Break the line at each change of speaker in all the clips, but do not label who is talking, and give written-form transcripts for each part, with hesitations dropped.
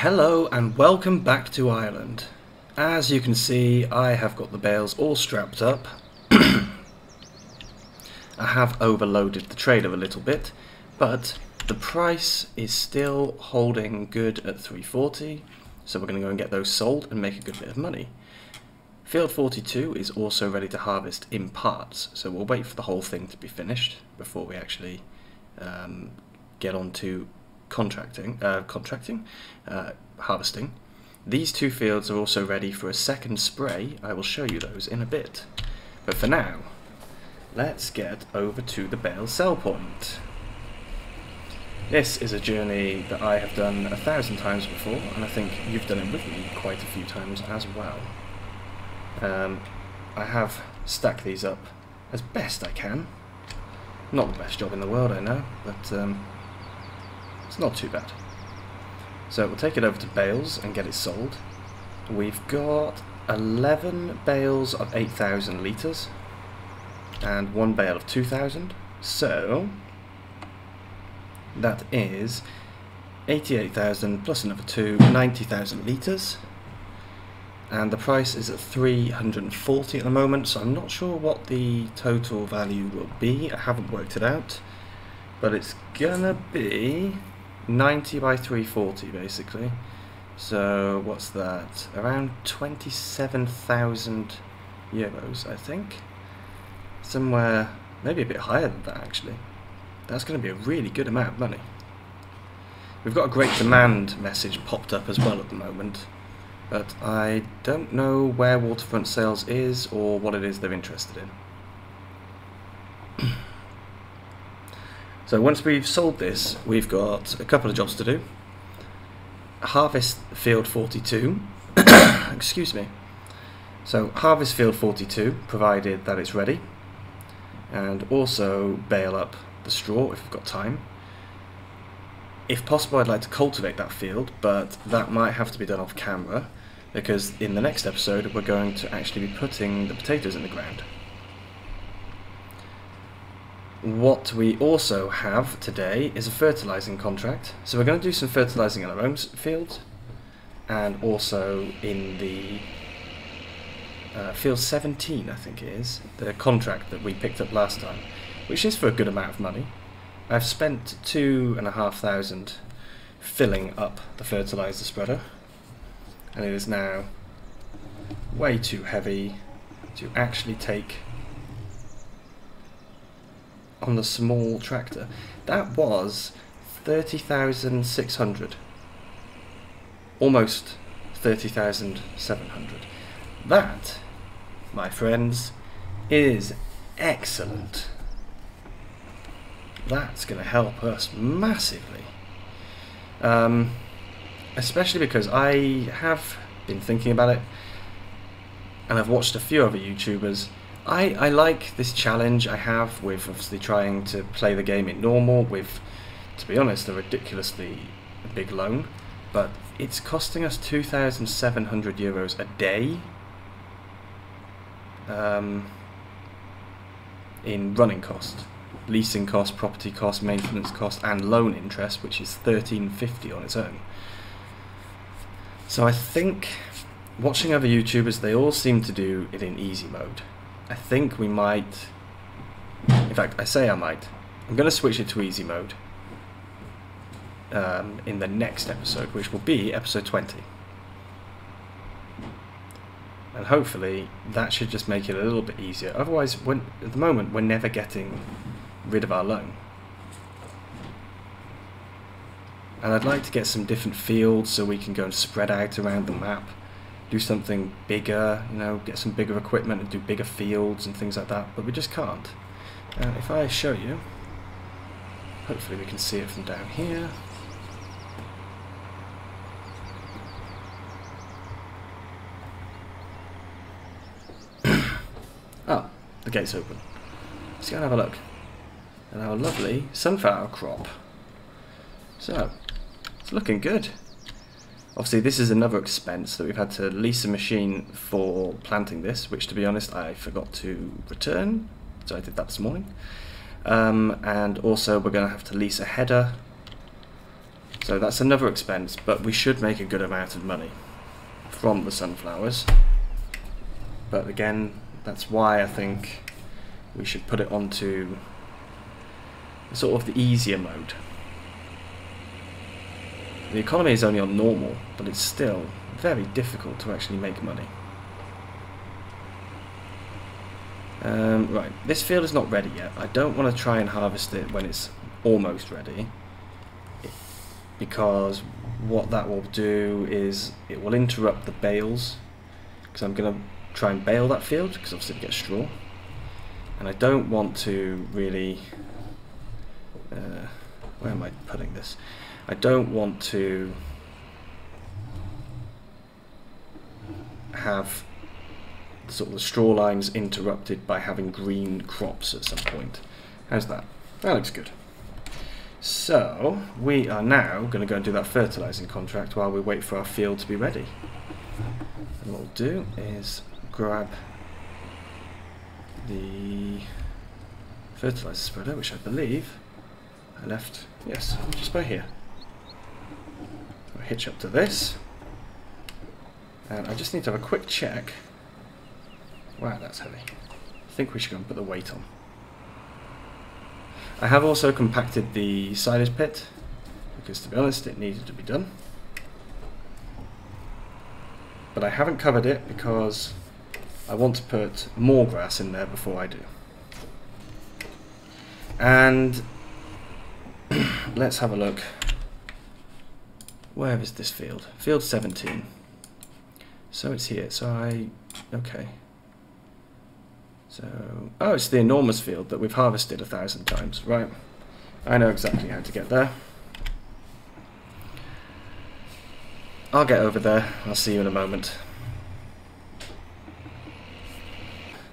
Hello and welcome back to Ireland. As you can see, I have got the bales all strapped up. I have overloaded the trailer a little bit, but the price is still holding good at 340, so we're going to go and get those sold and make a good bit of money. Field 42 is also ready to harvest in parts, so we'll wait for the whole thing to be finished before we actually get on to harvesting. These two fields are also ready for a second spray. I will show you those in a bit. But for now, let's get over to the bale sell point. This is a journey that I have done 1,000 times before, and I think you've done it with me quite a few times as well. I have stacked these up as best I can. Not the best job in the world, I know, but it's not too bad. So we'll take it over to bales and get it sold. We've got 11 bales of 8,000 litres and one bale of 2,000. So that is 88,000 plus another 90,000 litres. And the price is at 340 at the moment, so I'm not sure what the total value will be. I haven't worked it out, but it's gonna be 90 by 340 basically. So what's that? Around 27,000 euros, I think. Somewhere, maybe a bit higher than that actually. That's going to be a really good amount of money. We've got a great demand message popped up as well at the moment, but I don't know where Waterfront Sales is or what it is they're interested in. So once we've sold this, we've got a couple of jobs to do. Harvest field 42. Excuse me. So harvest field 42, provided that it's ready, and also bale up the straw if we've got time. If possible, I'd like to cultivate that field, but that might have to be done off camera, because in the next episode we're going to actually be putting the potatoes in the ground. What we also have today is a fertilising contract, so we're going to do some fertilising in our own fields and also in the field 17, I think it is, the contract that we picked up last time, which is for a good amount of money. I've spent 2,500 filling up the fertiliser spreader, and it is now way too heavy to actually take on the small tractor. That was 30,600, almost 30,700. That, my friends, is excellent. That's going to help us massively, especially because I have been thinking about it and I've watched a few other YouTubers. I like this challenge I have with obviously trying to play the game in normal with, to be honest, a ridiculously big loan, but it's costing us 2,700 euros a day in running cost, leasing cost, property cost, maintenance cost, and loan interest, which is 1,350 on its own. So I think, watching other YouTubers, they all seem to do it in easy mode. I think we might, in fact I say I might, I'm going to switch it to easy mode in the next episode, which will be episode 20. And hopefully that should just make it a little bit easier. Otherwise, at the moment we're never getting rid of our loan. And I'd like to get some different fields so we can go and spread out around the map. Do something bigger, you know, get some bigger equipment and do bigger fields and things like that, but we just can't. If I show you, hopefully we can see it from down here. Oh, the gate's open. Let's go and have a look at our lovely sunflower crop. So, it's looking good. Obviously this is another expense that we've had to lease a machine for planting this, which to be honest I forgot to return, so I did that this morning. And also we're going to have to lease a header So that's another expense, but we should make a good amount of money from the sunflowers. But again, that's why I think we should put it onto sort of the easier mode. The economy is only on normal, but it's still very difficult to actually make money. Right, this field is not ready yet. I don't want to try and harvest it when it's almost ready, because what that will do is it will interrupt the bales, because I'm going to try and bale that field, because obviously we get straw, and I don't want to really where am I putting this? I don't want to have sort of the straw lines interrupted by having green crops at some point. How's that? That looks good. So we are now going to go and do that fertilizing contract while we wait for our field to be ready. And what we'll do is grab the fertilizer spreader, which I believe I left, yes, just by here. I'll hitch up to this, and I just need to have a quick check. Wow, that's heavy. I think we should go and put the weight on. I have also compacted the silage pit, because to be honest it needed to be done. But I haven't covered it because I want to put more grass in there before I do. And let's have a look. Where is this field? Field 17. So it's here. So okay. So, oh, it's the enormous field that we've harvested 1,000 times. Right. I know exactly how to get there. I'll get over there. I'll see you in a moment.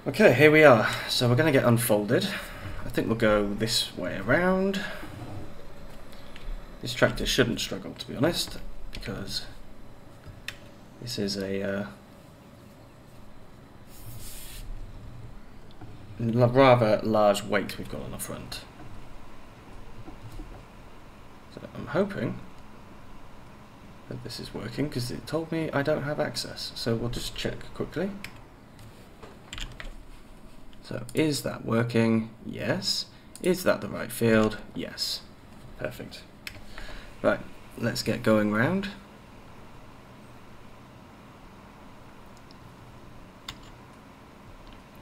Okay, here we are. So we're going to get unfolded. I think we'll go this way around. This tractor shouldn't struggle, to be honest, because this is a rather large weight we've got on the front. So I'm hoping that this is working, because it told me I don't have access. So we'll just check quickly. So is that working? Yes. Is that the right field? Yes. Perfect. Right, let's get going round.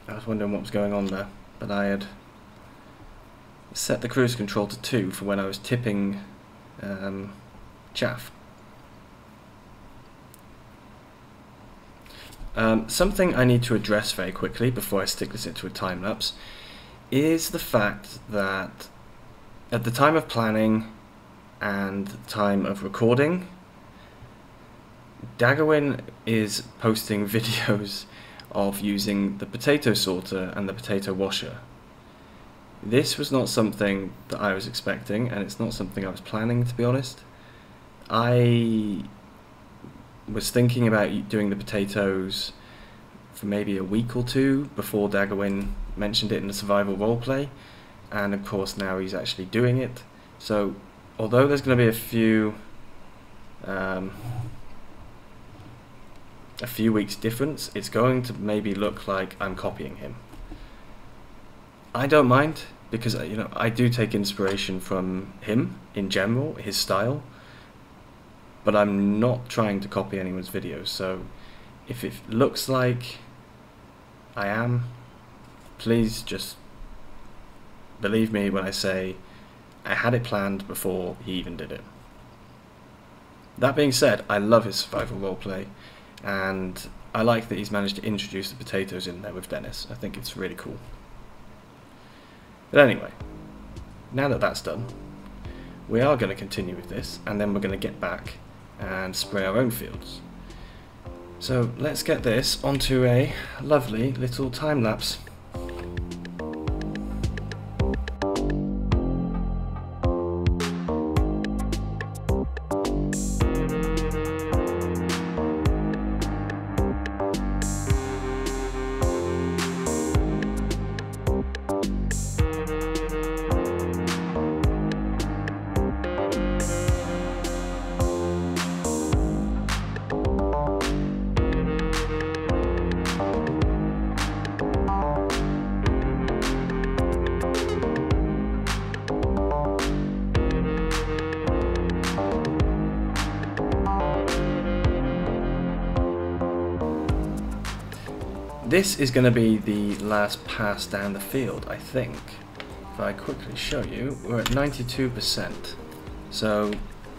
I was wondering what was going on there, but I had set the cruise control to 2 for when I was tipping chaff. Something I need to address very quickly before I stick this into a time lapse is the fact that at the time of planning and the time of recording, Daggerwin is posting videos of using the potato sorter and the potato washer. This was not something that I was expecting, and it's not something I was planning, to be honest. I was thinking about doing the potatoes for maybe a week or two before Daggerwin mentioned it in the survival roleplay, and of course now he's actually doing it. So although there's going to be a few weeks difference, it's going to maybe look like I'm copying him. I don't mind, because you know, I do take inspiration from him in general, his style, but I'm not trying to copy anyone's videos. So if it looks like I am, please just believe me when I say I had it planned before he even did it. That being said, I love his survival roleplay, and I like that he's managed to introduce the potatoes in there with Dennis. I think it's really cool. But anyway, now that that's done, we are going to continue with this, and then we're going to get back and spray our own fields. So let's get this onto a lovely little time lapse. this is going to be the last pass down the field, I think. If I quickly show you, we're at 92%. So,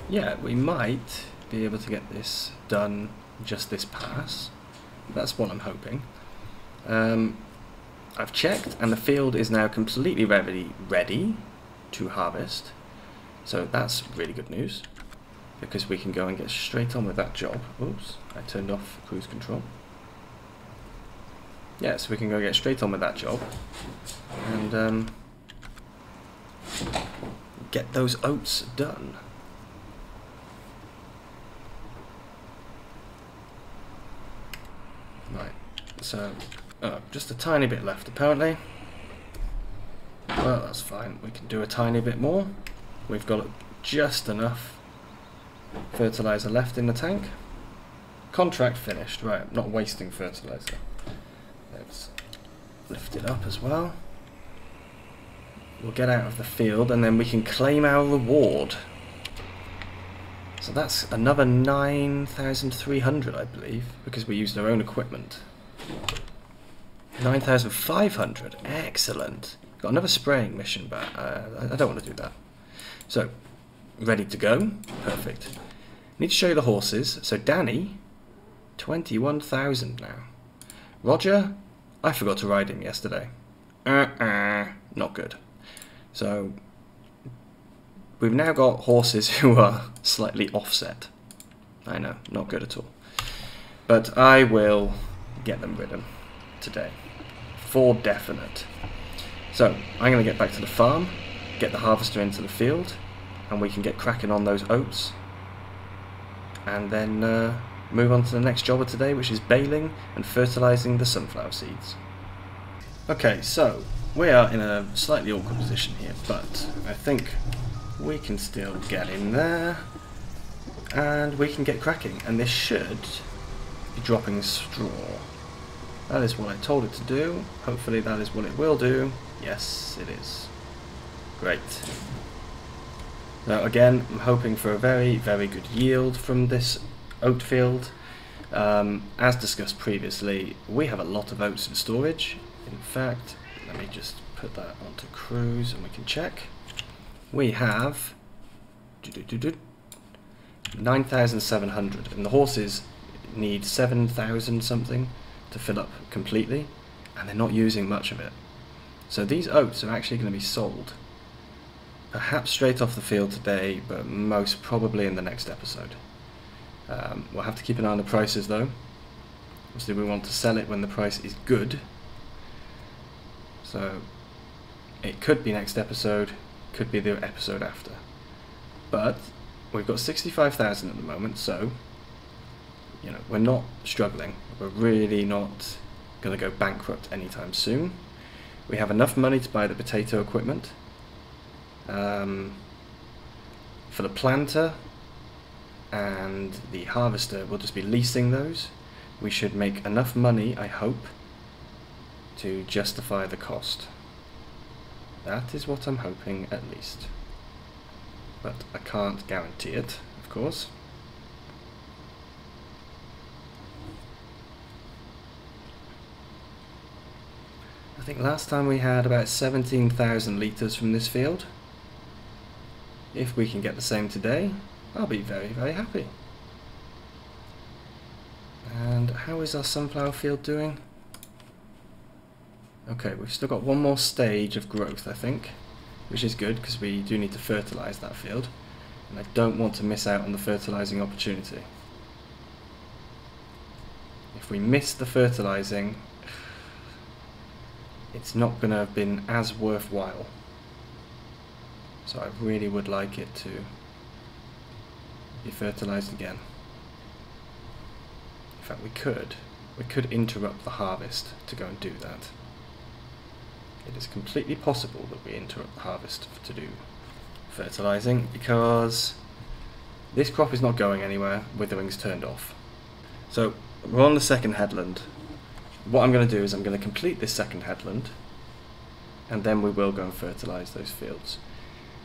yeah, we might be able to get this done just this pass. That's what I'm hoping. I've checked, and the field is now completely ready to harvest. So that's really good news, because we can go and get straight on with that job. Oops, I turned off cruise control. Yeah, so we can go get straight on with that job and get those oats done. Right, so just a tiny bit left apparently. Well, that's fine, we can do a tiny bit more. We've got just enough fertilizer left in the tank. Contract finished. Right, I'm not wasting fertilizer. Let's lift it up as well. We'll get out of the field and then we can claim our reward. So that's another 9,300, I believe, because we used our own equipment. 9,500, excellent. Got another spraying mission, but I don't want to do that. So, ready to go, perfect. Need to show you the horses. So Danny, 21,000 now. Roger, I forgot to ride him yesterday. Not good. So, we've now got horses who are slightly offset. I know, not good at all. But I will get them ridden today, for definite. So, I'm going to get back to the farm, get the harvester into the field, and we can get cracking on those oats. And then move on to the next job of today, which is baling and fertilizing the sunflower seeds. Okay, so we are in a slightly awkward position here, but I think we can still get in there and we can get cracking, and this should be dropping straw. That is what I told it to do. Hopefully that is what it will do. Yes, it is. Great. Now again, I'm hoping for a very, very good yield from this oat field. As discussed previously, we have a lot of oats in storage. In fact, let me just put that onto cruise and we can check. We have 9,700, and the horses need 7,000 something to fill up completely, and they're not using much of it. So these oats are actually going to be sold. Perhaps straight off the field today, but most probably in the next episode. We'll have to keep an eye on the prices though. Obviously we want to sell it when the price is good. So it could be next episode, could be the episode after. But we've got 65,000 at the moment, so you know, we're not struggling. We're really not going to go bankrupt anytime soon. We have enough money to buy the potato equipment. For the planter and the harvester, we'll just be leasing those. We should make enough money, I hope, to justify the cost. That is what I'm hoping, at least. But I can't guarantee it, of course. I think last time we had about 17,000 litres from this field. If we can get the same today, I'll be very, very happy. And how is our sunflower field doing? Okay, we've still got one more stage of growth, I think, which is good because we do need to fertilise that field, and I don't want to miss out on the fertilising opportunity. If we miss the fertilising, it's not going to have been as worthwhile. So I really would like it to be fertilised again. In fact, we could interrupt the harvest to go and do that. It is completely possible that we interrupt the harvest to do fertilising, because this crop is not going anywhere, withering's turned off. So we're on the second headland. What I'm going to do is I'm going to complete this second headland, and then we will go and fertilise those fields,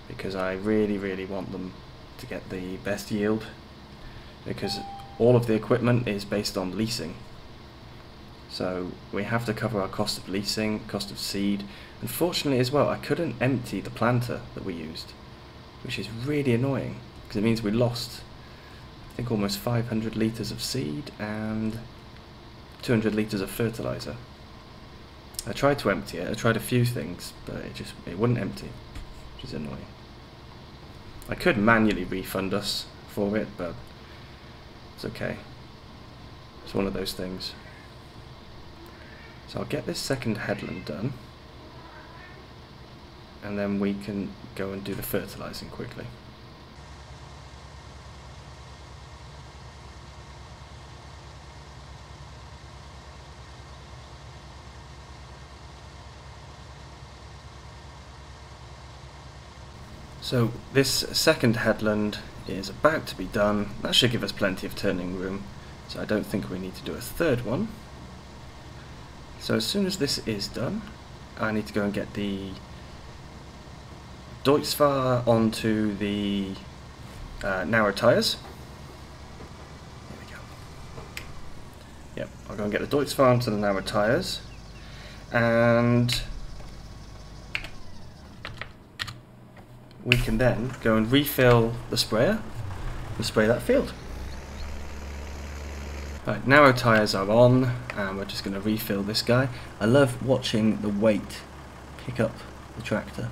because I really, really want them to get the best yield, because all of the equipment is based on leasing. So we have to cover our cost of leasing, cost of seed. Unfortunately as well, I couldn't empty the planter that we used, which is really annoying because it means we lost, I think, almost 500 litres of seed and 200 litres of fertiliser. I tried to empty it, I tried a few things, but it wouldn't empty, which is annoying. I could manually refund us for it, but it's okay. It's one of those things. So I'll get this second headland done, and then we can go and do the fertilising quickly. So this second headland is about to be done. That should give us plenty of turning room, so I don't think we need to do a third one. So as soon as this is done, I need to go and get the Deutz-Fahr onto the narrow tyres. There we go. Yep, I'll go and get the Deutz-Fahr onto the narrow tyres, and we can then go and refill the sprayer and spray that field. Right, narrow tyres are on, and we're just going to refill this guy. I love watching the weight pick up the tractor,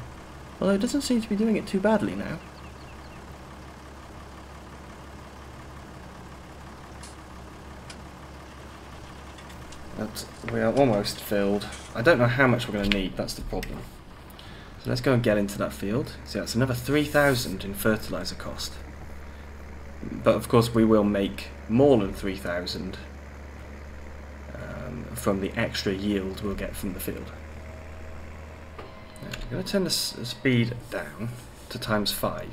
although it doesn't seem to be doing it too badly now. But we are almost filled. I don't know how much we're going to need, that's the problem. So let's go and get into that field. So that's another 3,000 in fertiliser cost. But of course we will make more than 3,000 from the extra yield we'll get from the field. Now, I'm going to turn the speed down to ×5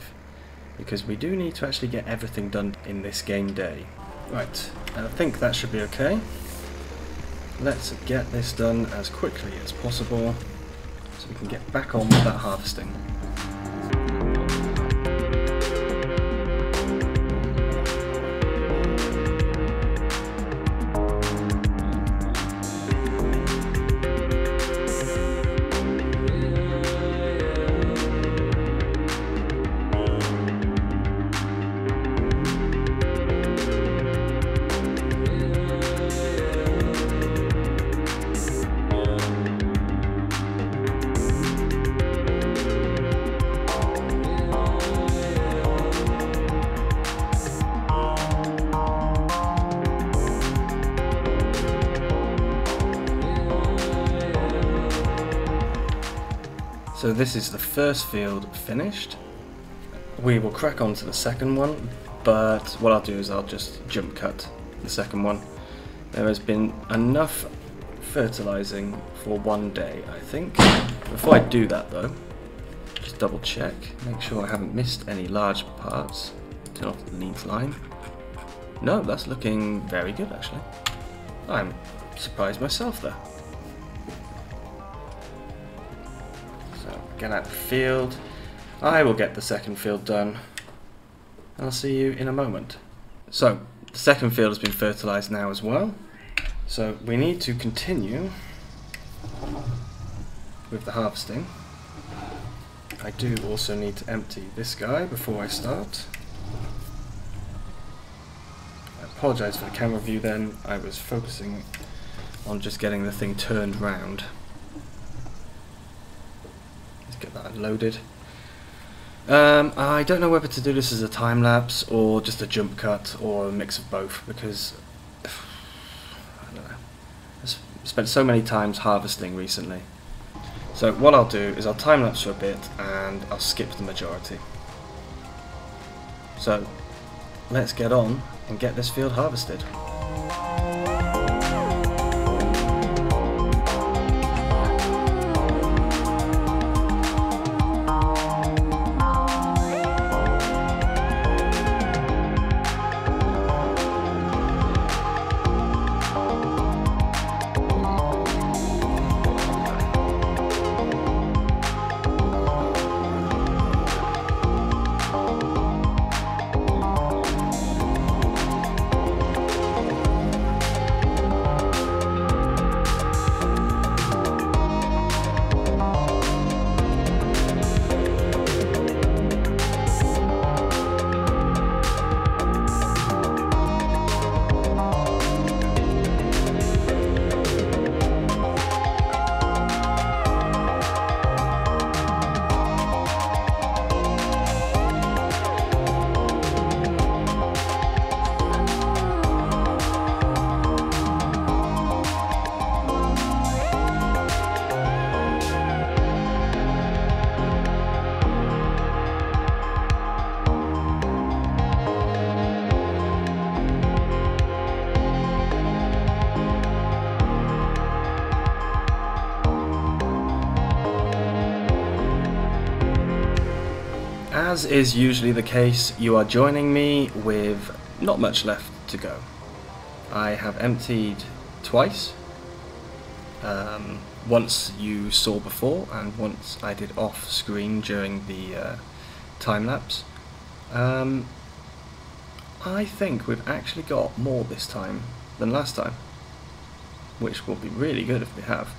because we do need to actually get everything done in this game day. Right, I think that should be okay. Let's get this done as quickly as possible so we can get back on with that harvesting. So this is the first field finished. We will crack on to the second one, but what I'll do is I'll just jump cut the second one. There has been enough fertilising for one day, I think. Before I do that though, just double check, make sure I haven't missed any large parts. Turn off the leaf line. No, that's looking very good actually. I'm surprised myself there. Get out the field. I will get the second field done. I'll see you in a moment. So the second field has been fertilised now as well. So we need to continue with the harvesting. I do also need to empty this guy before I start. I apologise for the camera view then. I was focusing on just getting the thing turned round. Get that unloaded. I don't know whether to do this as a time lapse or just a jump cut or a mix of both because I don't know. I've spent so many times harvesting recently. So what I'll do is I'll time lapse for a bit and I'll skip the majority. So let's get on and get this field harvested. as is usually the case, you are joining me with not much left to go. I have emptied twice. Once you saw before, and once I did off screen during the time lapse. I think we've actually got more this time than last time, which will be really good if we have.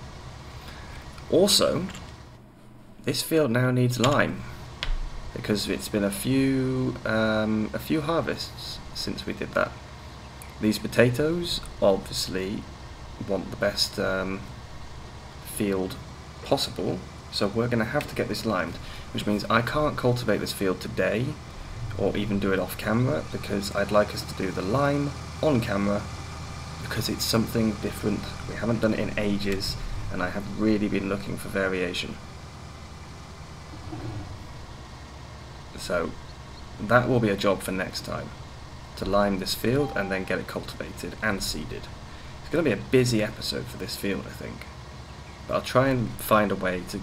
Also, this field now needs lime, because it's been a few harvests since we did that. These potatoes obviously want the best field possible, so we're going to have to get this limed, which means I can't cultivate this field today or even do it off camera, because I'd like us to do the lime on camera, because it's something different. We haven't done it in ages, and I have really been looking for variation. So that will be a job for next time, to lime this field and then get it cultivated and seeded. It's going to be a busy episode for this field, I think, but I'll try and find a way to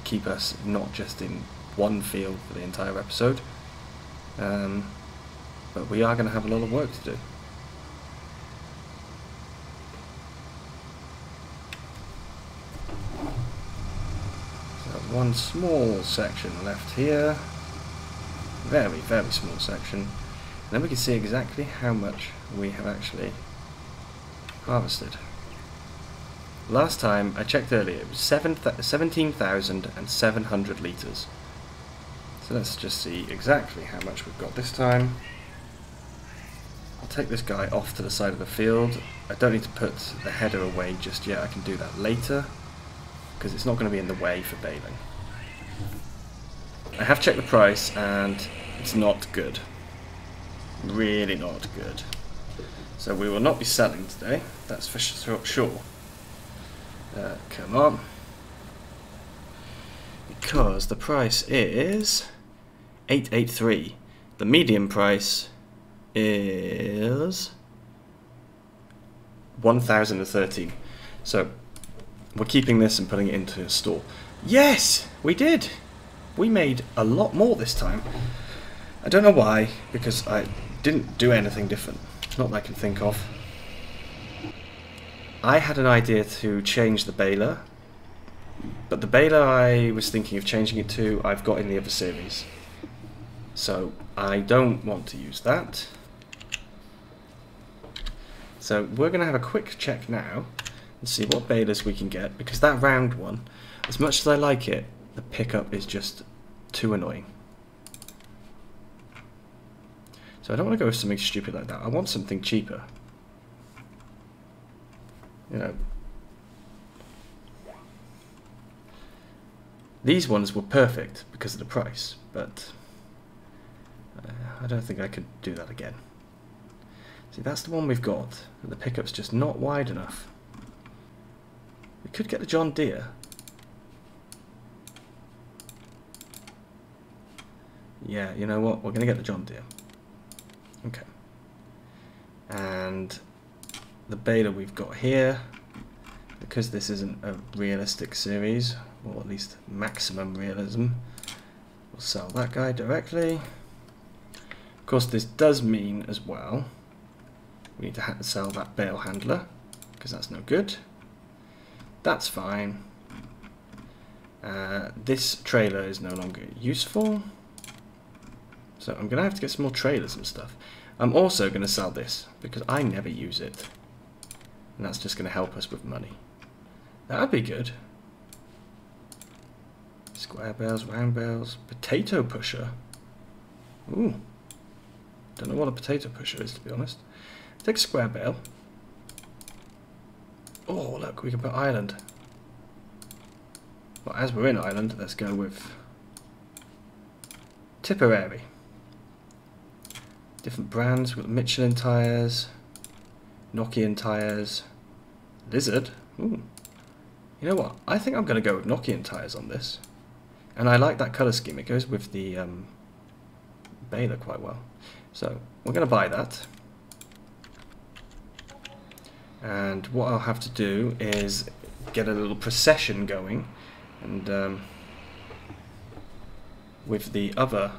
keep us not just in one field for the entire episode, but we are going to have a lot of work to do. So one small section left here, very, very small section, and then we can see exactly how much we have actually harvested. Last time I checked earlier, it was 17,700 litres. So let's just see exactly how much we've got this time. I'll take this guy off to the side of the field. I don't need to put the header away just yet, I can do that later, because it's not going to be in the way for baling. I have checked the price and it's not good. Really not good. So we will not be selling today, that's for sure. Come on. Because the price is 883. The medium price is 1013. So we're keeping this and putting it into a store. Yes, we did. We made a lot more this time. I don't know why, because I didn't do anything different. Not that I can think of. I had an idea to change the baler, but the baler I was thinking of changing it to, I've got in the other series. So I don't want to use that. So we're going to have a quick check now and see what balers we can get, because that round one, as much as I like it, the pickup is just too annoying. So I don't want to go with something stupid like that. I want something cheaper. You know, these ones were perfect because of the price, but I don't think I could do that again. See, that's the one we've got, and the pickup's just not wide enough. We could get the John Deere. Yeah, you know what? We're going to get the John Deere. Okay. And the baler we've got here, because this isn't a realistic series, or at least maximum realism, we'll sell that guy directly. Of course, this does mean as well we need to sell that bale handler, because that's no good. That's fine. This trailer is no longer useful, so I'm going to have to get some more trailers and stuff. I'm also going to sell this, because I never use it, and that's just going to help us with money. That'd be good. Square bales, round bales, potato pusher. Ooh. Don't know what a potato pusher is, to be honest. Take a square bale. Oh, look, we can put Ireland. Well, as we're in Ireland, let's go with Tipperary. Different brands. We've got Michelin tyres, Nokian tyres, Lizard. Ooh. You know what? I think I'm going to go with Nokian tyres on this. And I like that colour scheme. It goes with the baler quite well. So we're going to buy that. And what I'll have to do is get a little procession going and with the other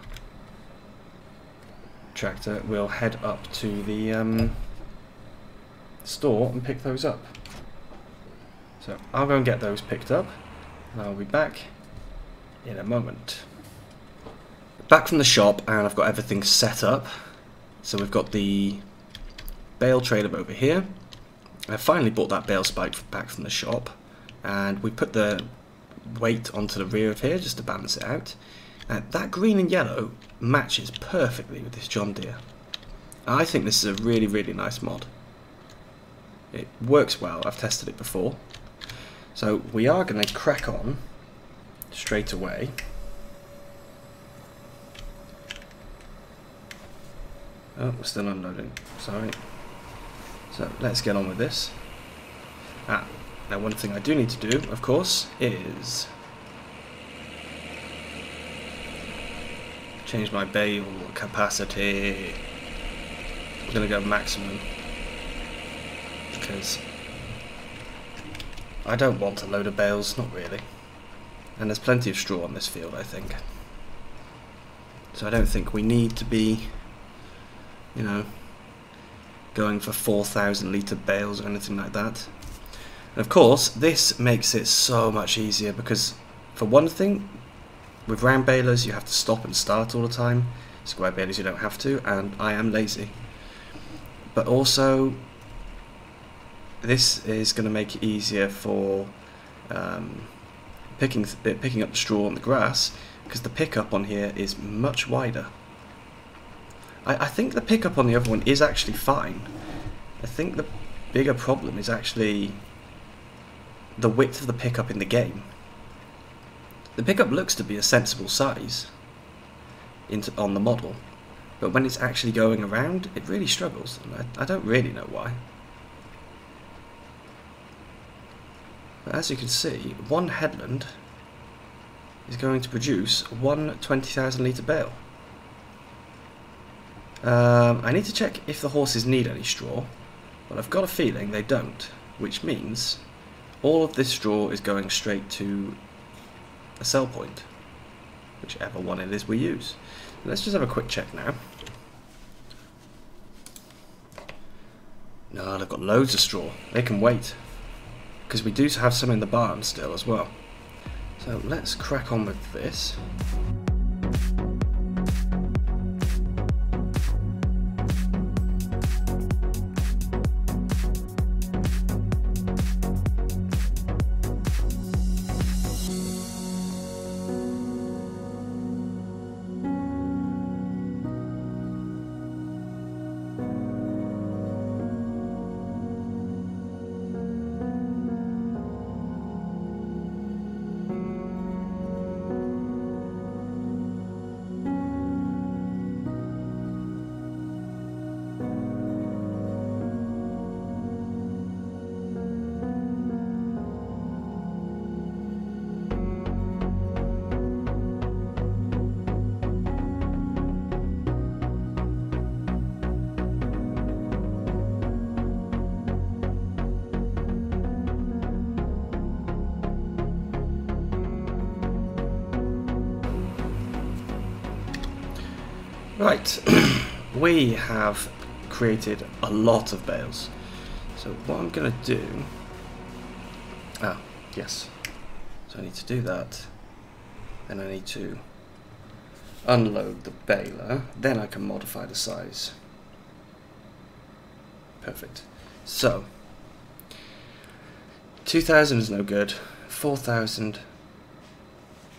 tractor, we'll head up to the store and pick those up. So I'll go and get those picked up, and I'll be back in a moment. Back from the shop, and I've got everything set up. So we've got the bale trailer over here. I finally bought that bale spike back from the shop, and we put the weight onto the rear of here just to balance it out. That green and yellow matches perfectly with this John Deere. I think this is a really, really nice mod. It works well, I've tested it before. So we are going to crack on straight away. Oh, we're still unloading, sorry. So let's get on with this. Now one thing I do need to do, of course, is change my bale capacity. I'm going to go maximum, because I don't want a load of bales, not really. And there's plenty of straw on this field, I think. So I don't think we need to be, you know, going for 4,000 litre bales or anything like that. And of course, this makes it so much easier because, for one thing, with round balers you have to stop and start all the time. Square balers you don't have to, and I am lazy. But also, this is going to make it easier for picking up the straw on the grass, because the pickup on here is much wider. I think the pickup on the other one is actually fine. I think the bigger problem is actually the width of the pickup in the game. The pickup looks to be a sensible size on the model, but when it's actually going around, it really struggles, and I don't really know why. But as you can see, one headland is going to produce one 20,000 litre bale. I need to check if the horses need any straw, but I've got a feeling they don't, which means all of this straw is going straight to a sell point, whichever one it is we use. Let's just have a quick check now. No, they've got loads of straw. They can wait, because we do have some in the barn still as well. So let's crack on with this. Right, we have created a lot of bales. So what I'm going to do... yes. So I need to do that. Then I need to unload the baler. Then I can modify the size. Perfect. So, 2,000 is no good. 4,000.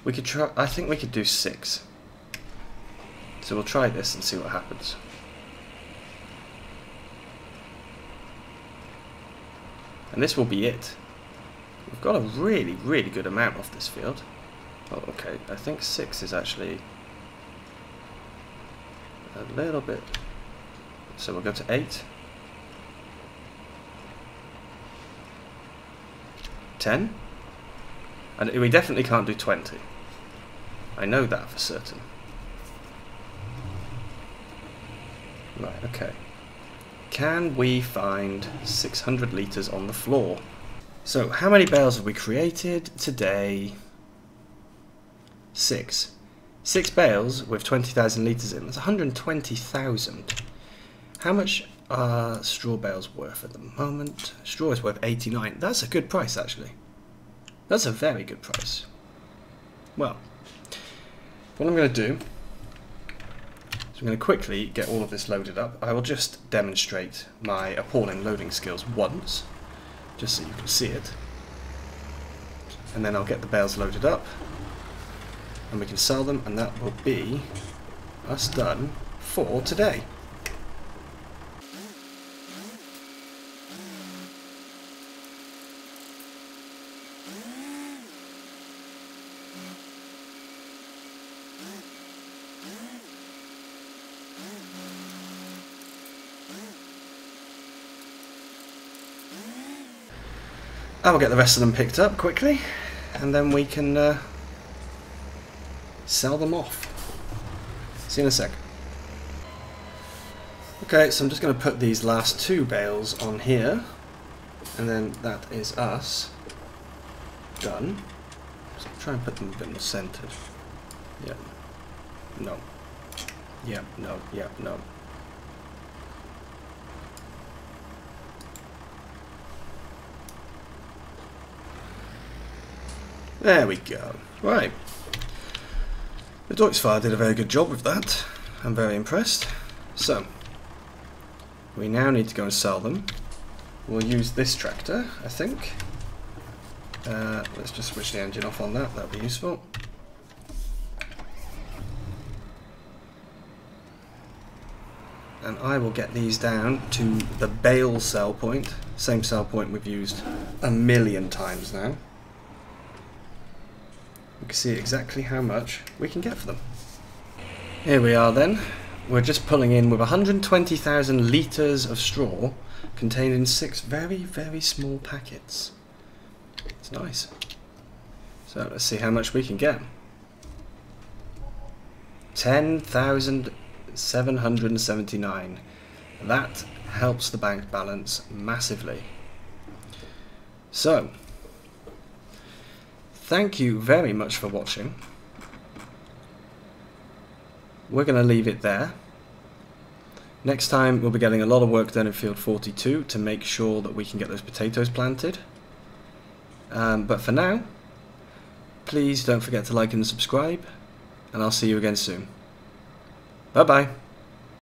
We could try... I think we could do 6. So we'll try this and see what happens. And this will be it. We've got a really, really good amount off this field. Oh, okay. I think 6 is actually a little bit. So we'll go to 8. 10. And we definitely can't do 20. I know that for certain. Right, okay. Can we find 600 litres on the floor? So, how many bales have we created today? 6. 6 bales with 20,000 litres in. That's 120,000. How much are straw bales worth at the moment? Straw is worth 89. That's a good price, actually. That's a very good price. Well, what I'm going to do is I'm going to quickly get all of this loaded up. I will just demonstrate my appalling loading skills once, just so you can see it. And then I'll get the bales loaded up, and we can sell them, and that will be us done for today. I will get the rest of them picked up quickly, and then we can sell them off. See you in a sec. Okay, so I'm just going to put these last 2 bales on here, and then that is us done. Just try and put them a bit more centered. Yeah. No. Yeah, no, yeah, no. There we go. Right. The Deutz-Fahr did a very good job with that. I'm very impressed. So, we now need to go and sell them. We'll use this tractor, I think. Let's just switch the engine off on that, that'll be useful. And I will get these down to the bale sell point. Same sell point we've used a million times now. We can see exactly how much we can get for them. Here we are then. We're just pulling in with 120,000 litres of straw contained in 6 very, very small packets. It's nice. So let's see how much we can get. 10,779. That helps the bank balance massively. So, thank you very much for watching. We're going to leave it there. Next time we'll be getting a lot of work done in field 42 to make sure that we can get those potatoes planted. But for now, please don't forget to like and subscribe, and I'll see you again soon. Bye bye.